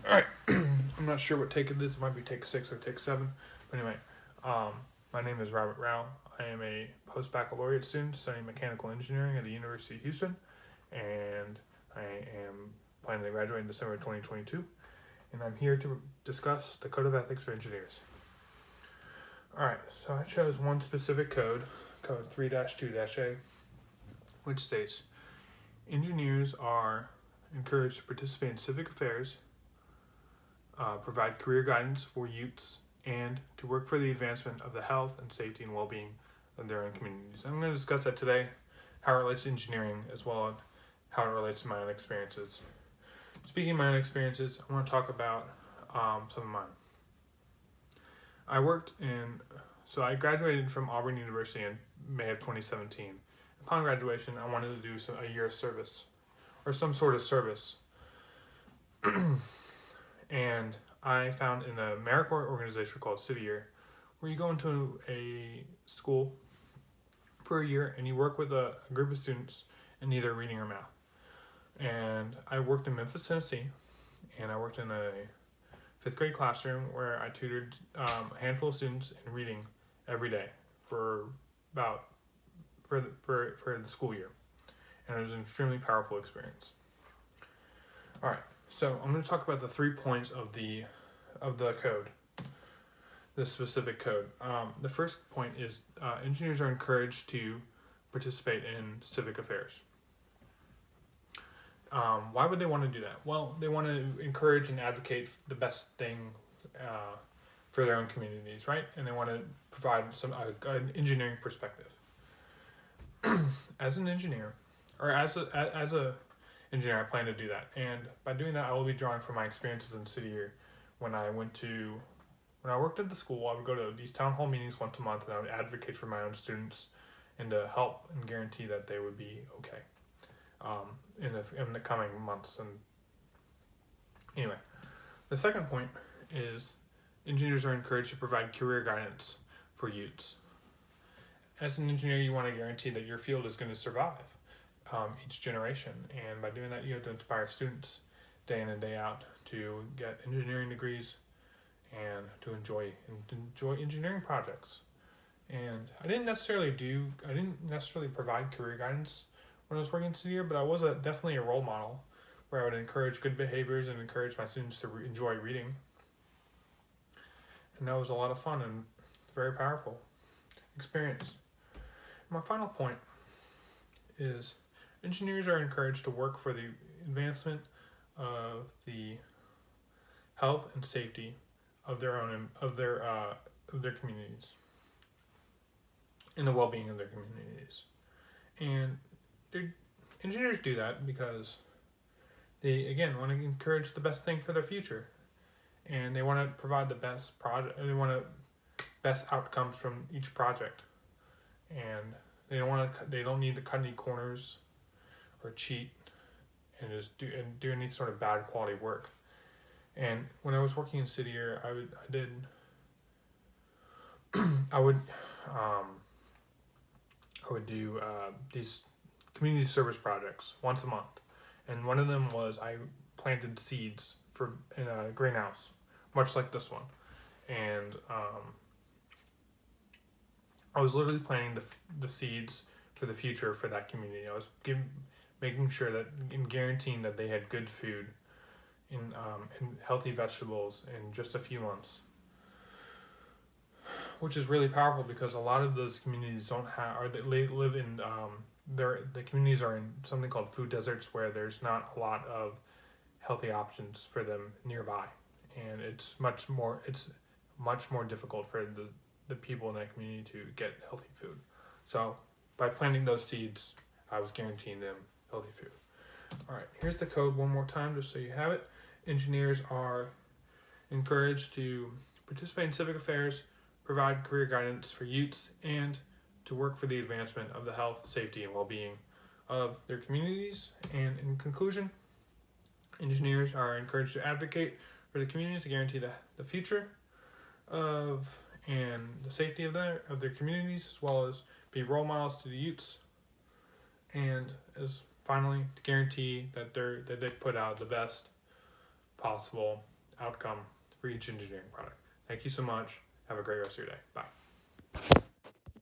Alright, I'm not sure what take it is. It might be take 6 or take 7. But anyway, my name is Robert Rao. I am a post-baccalaureate student studying mechanical engineering at the University of Houston, and I am planning to graduate in December 2022. And I'm here to discuss the Code of Ethics for Engineers. Alright, so I chose one specific code, code 3-2-A, which states, engineers are encouraged to participate in civic affairs, provide career guidance for youths, and to work for the advancement of the health and safety and well-being of their own communities. I'm going to discuss that today, how it relates to engineering, as well as how it relates to my own experiences. Speaking of my own experiences, I want to talk about some of mine. I graduated from Auburn University in May of 2017. Upon graduation, I wanted to do a year of service, or some sort of service. And I found in an AmeriCorps organization called City Year, where you go into a school for a year and you work with a group of students in either reading or math. And I worked in Memphis, Tennessee, and I worked in a 5th grade classroom where I tutored a handful of students in reading every day for the school year. And it was an extremely powerful experience. All right, so I'm going to talk about the 3 points of the code, this specific code. The first point is engineers are encouraged to participate in civic affairs. Why would they want to do that? Well, they want to encourage and advocate the best thing for their own communities, right? And they want to provide an engineering perspective. As an engineer, or as a engineer, I plan to do that. And by doing that, I will be drawing from my experiences in City Year. When I worked at the school, I would go to these town hall meetings once a month, and I would advocate for my own students and to help and guarantee that they would be okay in the coming months. And anyway, the second point is engineers are encouraged to provide career guidance for youths. As an engineer, you want to guarantee that your field is going to survive each generation, and by doing that, you have to inspire students day in and day out to get engineering degrees and to enjoy engineering projects. And I didn't necessarily provide career guidance when I was working in City Year, but I was definitely a role model where I would encourage good behaviors and encourage my students to enjoy reading. And that was a lot of fun and very powerful experience. My final point is engineers are encouraged to work for the advancement of the health and safety of their communities and the well-being of their communities. And engineers do that because they, again, want to encourage the best thing for their future, and they want to provide the best project. They want best outcomes from each project, and they don't need to cut any corners or cheat and just do any sort of bad quality work. And when I was working in City Year, I would do these community service projects once a month, and one of them was I planted seeds in a greenhouse, much like this one, and I was literally planting the seeds for the future for that community. I was making sure that and guaranteeing that they had good food and healthy vegetables in just a few months, which is really powerful because a lot of those communities don't have, or they live in the communities are in something called food deserts, where there's not a lot of healthy options for them nearby, and it's much more difficult for the people in that community to get healthy food. So by planting those seeds, I was guaranteeing them healthy food. All right, here's the code one more time just so you have it. Engineers are encouraged to participate in civic affairs, provide career guidance for youths, and to work for the advancement of the health, safety, and well-being of their communities. And in conclusion, engineers are encouraged to advocate for the communities to guarantee the future and the safety of their communities, as well as be role models to the youths, and as finally to guarantee that they put out the best possible outcome for each engineering product. Thank you so much. Have a great rest of your day. Bye.